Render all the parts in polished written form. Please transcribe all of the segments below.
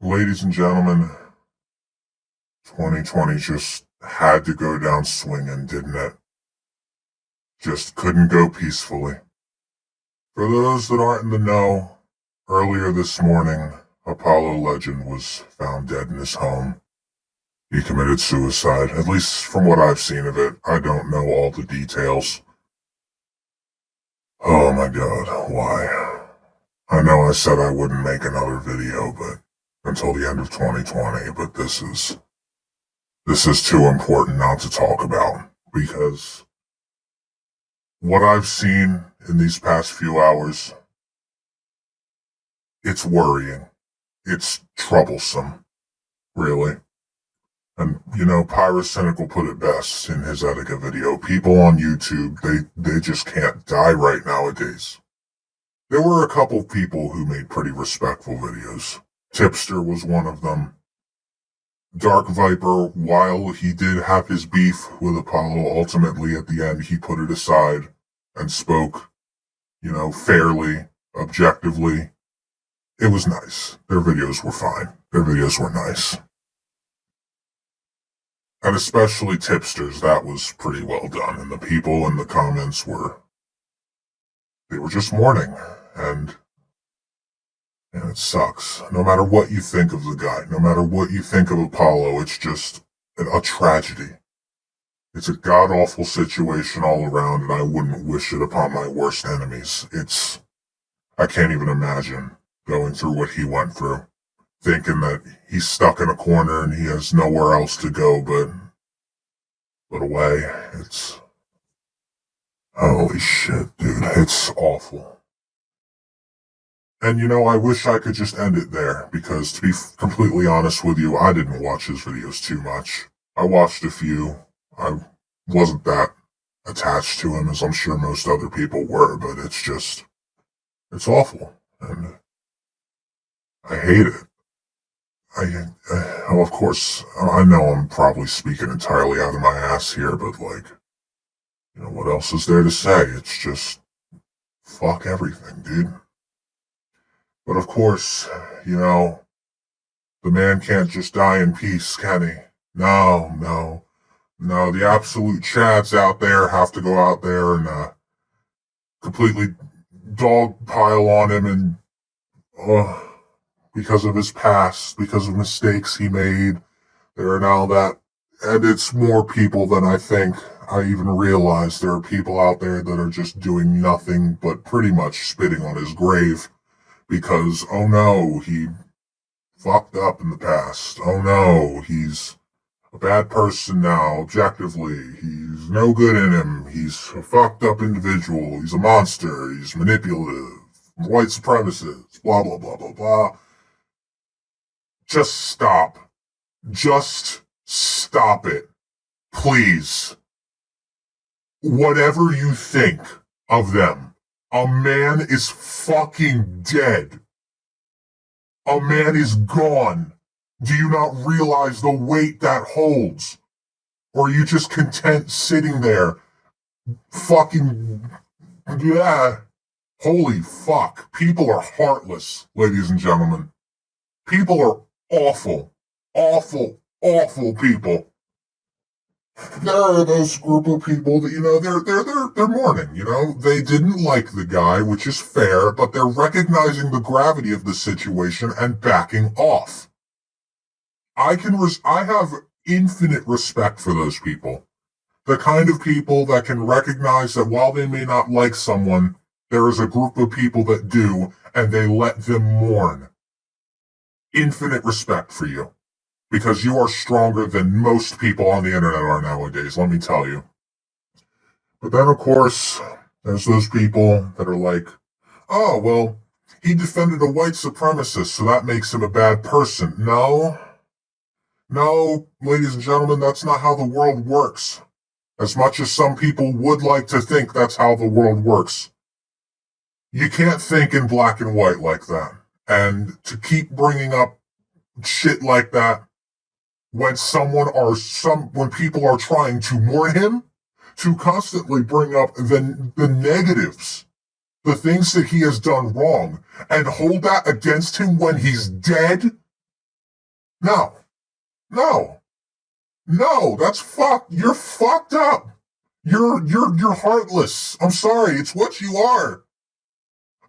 Ladies and gentlemen, 2020 just had to go down swinging, didn't it? Just couldn't go peacefully. For those that aren't in the know, earlier this morning, Apollo legend was found dead in his home. He committed suicide, at least from what I've seen of it. I don't know all the details. Oh my god, why? I know I said I wouldn't make another video, but until the end of 2020, but this is too important not to talk about, because what I've seen in these past few hours, it's worrying. It's troublesome, really. And, Pyrocynical put it best in his Etika video. People on YouTube, they just can't die right nowadays. There were a couple of people who made pretty respectful videos. Tipster was one of them. Dark Viper, while he did have his beef with Apollo, ultimately at the end he put it aside and spoke, fairly, objectively. It was nice. Their videos were fine. Their videos were nice. And especially Tipster's, that was pretty well done. And the people in the comments were just mourning. And it sucks. No matter what you think of the guy, no matter what you think of Apollo, it's just a tragedy. It's a god-awful situation all around, and I wouldn't wish it upon my worst enemies. I can't even imagine going through what he went through, thinking that he's stuck in a corner and he has nowhere else to go but away. It's, holy shit, dude, it's awful. And I wish I could just end it there, because to be completely honest with you, I didn't watch his videos too much. I watched a few. I wasn't that attached to him as I'm sure most other people were, but it's awful. And I hate it. Of course, I know I'm probably speaking entirely out of my ass here, but what else is there to say? It's just, fuck everything, dude. But of course, the man can't just die in peace, can he? No, the absolute chads out there have to go out there and, completely dogpile on him and, because of his past, because of mistakes he made, there are now that, and it's more people than I think I even realized. There are people out there that are just doing nothing but pretty much spitting on his grave, because, oh no, he fucked up in the past. Oh no, he's a bad person now, objectively. He's no good in him. He's a fucked up individual. He's a monster. He's manipulative. White supremacist. Blah, blah, blah, blah, blah. Just stop. Just stop it. Please. Whatever you think of them, a man is fucking dead. A man is gone. Do you not realize the weight that holds? Or are you just content sitting there? Fucking, yeah. Holy fuck. People are heartless, ladies and gentlemen. People are awful. Awful, awful people. There are those group of people that, they're mourning, They didn't like the guy, which is fair, but they're recognizing the gravity of the situation and backing off. I have infinite respect for those people. The kind of people that can recognize that while they may not like someone, there is a group of people that do, and they let them mourn. Infinite respect for you. Because you are stronger than most people on the internet are nowadays, let me tell you. But then, of course, there's those people that are like, oh, well, he defended a white supremacist, so that makes him a bad person. No, ladies and gentlemen, that's not how the world works. As much as some people would like to think that's how the world works. You can't think in black and white like that. And to keep bringing up shit like that, when people are trying to mourn him, to constantly bring up the negatives, the things that he has done wrong, and hold that against him when he's dead, No, no, no, that's fucked. You're fucked up. You're heartless. I'm sorry, it's what you are.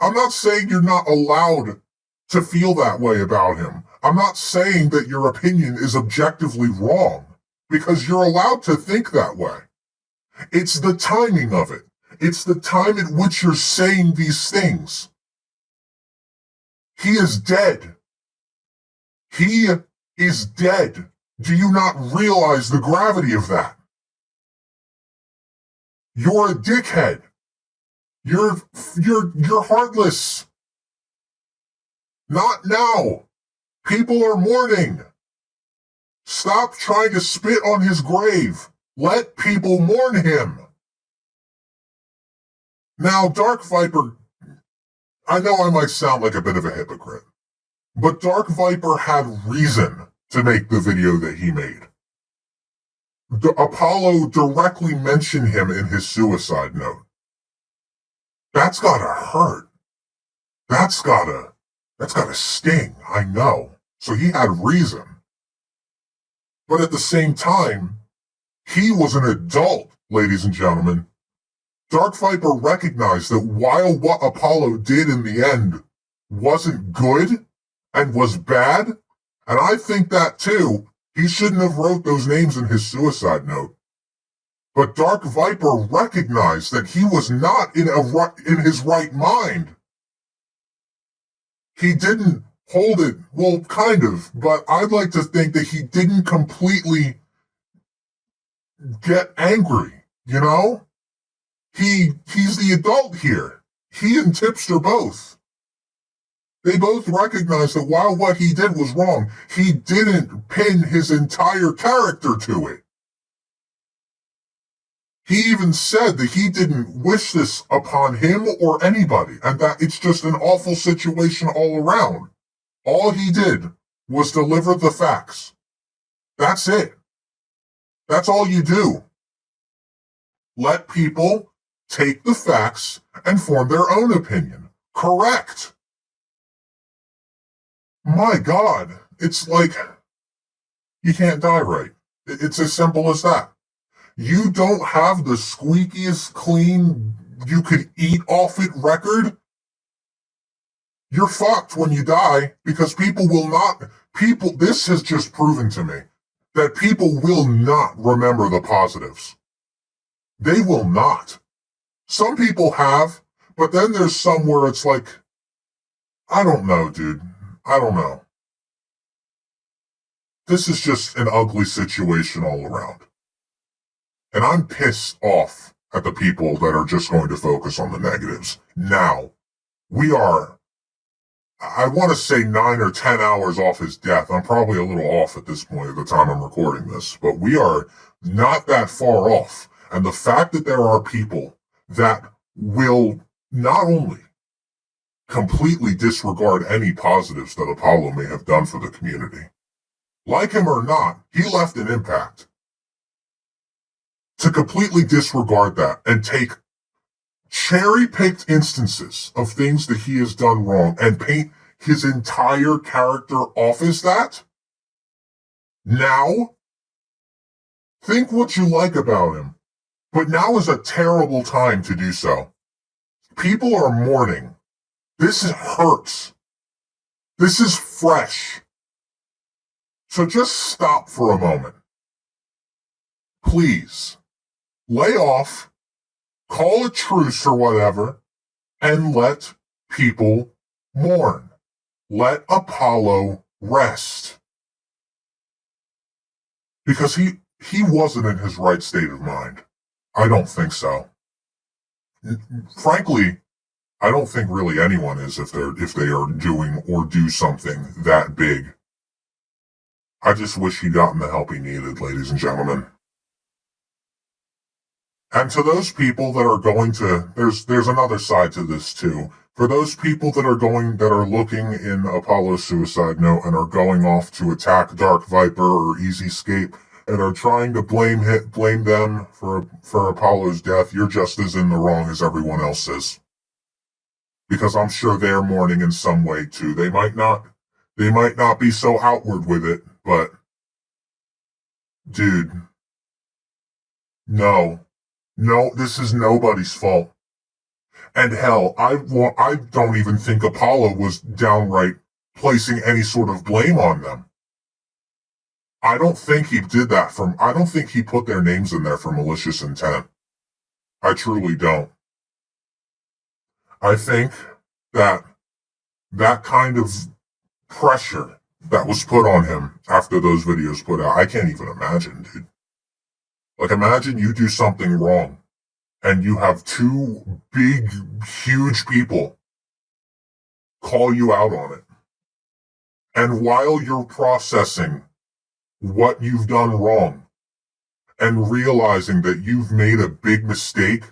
I'm not saying you're not allowed to feel that way about him. I'm not saying that your opinion is objectively wrong, because you're allowed to think that way. It's the timing of it. It's the time at which you're saying these things. He is dead. He is dead. Do you not realize the gravity of that? You're a dickhead. You're heartless. Not now. People are mourning. Stop trying to spit on his grave. Let people mourn him. Now, Dark Viper, I know I might sound like a bit of a hypocrite, but Dark Viper had reason to make the video that he made. Apollo directly mentioned him in his suicide note. That's gotta hurt. That's gotta sting, I know. So he had reason. But at the same time, he was an adult, ladies and gentlemen. Dark Viper recognized that while what Apollo did in the end wasn't good and was bad, and I think that too, he shouldn't have wrote those names in his suicide note. But Dark Viper recognized that he was not in his right mind. He didn't hold it, well, kind of, but I'd like to think that he didn't completely get angry, you know? He's the adult here. He and Tipster both. They both recognize that while what he did was wrong, he didn't pin his entire character to it. He even said that he didn't wish this upon him or anybody, and that it's just an awful situation all around. All he did was deliver the facts. That's it. That's all you do. Let people take the facts and form their own opinion. Correct. My God, it's like, you can't die right. It's as simple as that. You don't have the squeakiest clean, you could eat off it record. You're fucked when you die, because this has just proven to me that people will not remember the positives. They will not. Some people have, but then there's some where it's like, I don't know, dude. I don't know. This is just an ugly situation all around. And I'm pissed off at the people that are just going to focus on the negatives. Now, we are, I want to say 9 or 10 hours off his death. I'm probably a little off at this point at the time I'm recording this, but we are not that far off. And the fact that there are people that will not only completely disregard any positives that Apollo may have done for the community, like him or not, he left an impact. To completely disregard that and take cherry-picked instances of things that he has done wrong and paint his entire character off as that? Now? Think what you like about him, but now is a terrible time to do so. People are mourning. This hurts. This is fresh. So just stop for a moment. Please. Lay off, call a truce or whatever, and let people mourn. Let Apollo rest. Because he wasn't in his right state of mind. I don't think so. Frankly, I don't think really anyone is if they are doing or do something that big. I just wish he'd gotten the help he needed, ladies and gentlemen. And to those people that are going to, there's another side to this too. For those people that are looking in Apollo's suicide note and are going off to attack Dark Viper or Easyscape and are trying to blame them for Apollo's death, you're just as in the wrong as everyone else is. Because I'm sure they're mourning in some way too. They might not be so outward with it, But, dude, no, this is nobody's fault. And hell, I don't even think Apollo was downright placing any sort of blame on them. I don't think he did that I don't think he put their names in there for malicious intent. I truly don't. I think that kind of pressure that was put on him after those videos put out, I can't even imagine, dude. Like, imagine you do something wrong and you have two big, huge people call you out on it. And while you're processing what you've done wrong and realizing that you've made a big mistake,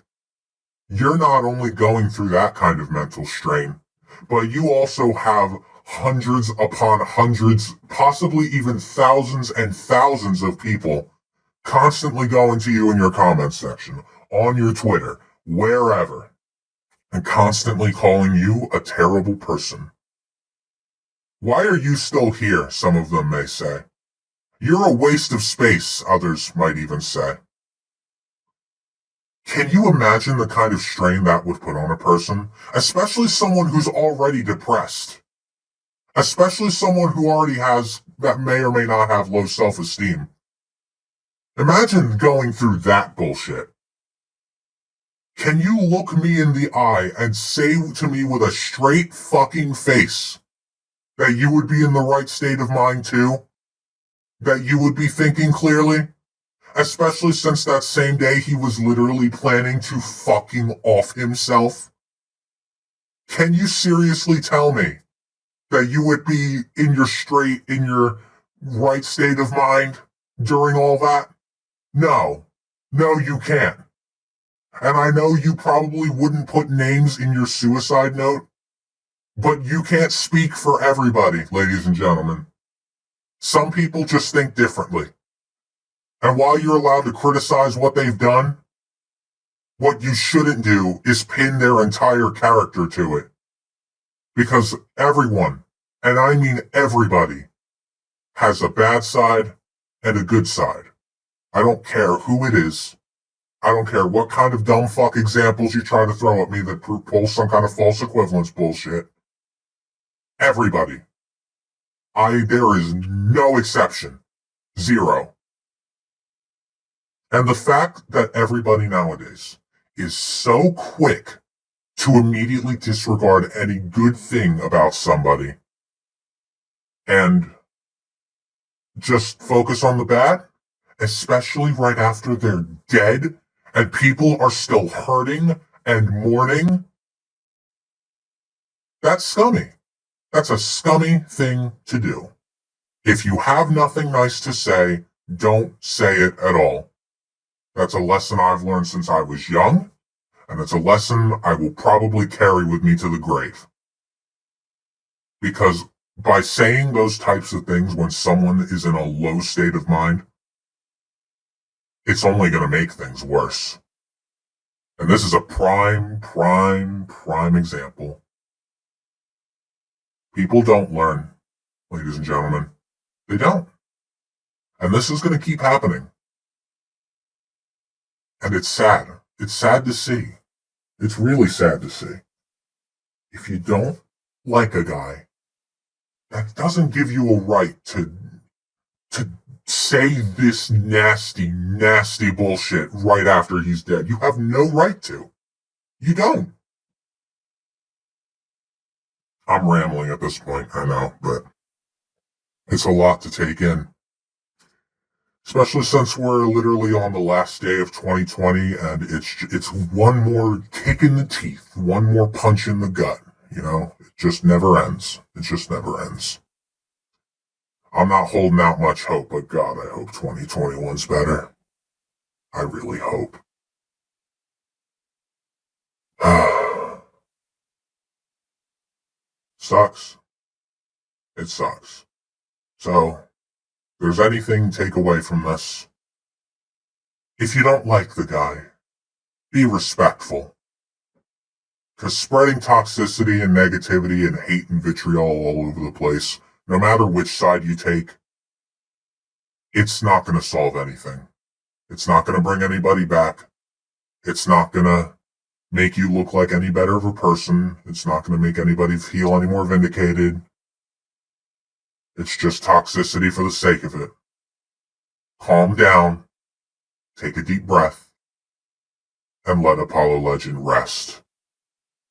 you're not only going through that kind of mental strain, but you also have hundreds upon hundreds, possibly even thousands and thousands of people constantly going to you in your comment section, on your Twitter, wherever, and constantly calling you a terrible person. Why are you still here, some of them may say. You're a waste of space, others might even say. Can you imagine the kind of strain that would put on a person? Especially someone who's already depressed. Especially someone who already that may or may not have low self-esteem. Imagine going through that bullshit. Can you look me in the eye and say to me with a straight fucking face that you would be in the right state of mind too? That you would be thinking clearly? Especially since that same day he was literally planning to fucking off himself? Can you seriously tell me that you would be in your right state of mind during all that? No, you can't. And I know you probably wouldn't put names in your suicide note, but you can't speak for everybody, ladies and gentlemen. Some people just think differently. And while you're allowed to criticize what they've done, what you shouldn't do is pin their entire character to it. Because everyone, and I mean everybody, has a bad side and a good side. I don't care who it is. I don't care what kind of dumb fuck examples you try to throw at me that pull some kind of false equivalence bullshit. Everybody. There is no exception. Zero. And the fact that everybody nowadays is so quick to immediately disregard any good thing about somebody and just focus on the bad, especially right after they're dead and people are still hurting and mourning, that's scummy. That's a scummy thing to do. If you have nothing nice to say, don't say it at all. That's a lesson I've learned since I was young, and it's a lesson I will probably carry with me to the grave. Because by saying those types of things when someone is in a low state of mind, it's only going to make things worse. And this is a prime example. People don't learn, ladies and gentlemen. They don't. And this is going to keep happening. And it's sad. It's sad to see. It's really sad to see. If you don't like a guy, that doesn't give you a right to say this nasty bullshit right after he's dead. You have no right to. You don't. I'm rambling at this point, I know, but it's a lot to take in. Especially since we're literally on the last day of 2020 and it's one more kick in the teeth, one more punch in the gut, you know? It just never ends. It just never ends. I'm not holding out much hope, but God, I hope 2021's better. I really hope. Sucks. It sucks. So, if there's anything to take away from this, if you don't like the guy, be respectful. Because spreading toxicity and negativity and hate and vitriol all over the place, no matter which side you take, It's not going to solve anything. It's not going to bring anybody back. It's not going to make you look like any better of a person. It's not going to make anybody feel any more vindicated. It's just toxicity for the sake of it. Calm down, take a deep breath, and let Apollo Legend rest.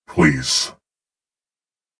Please.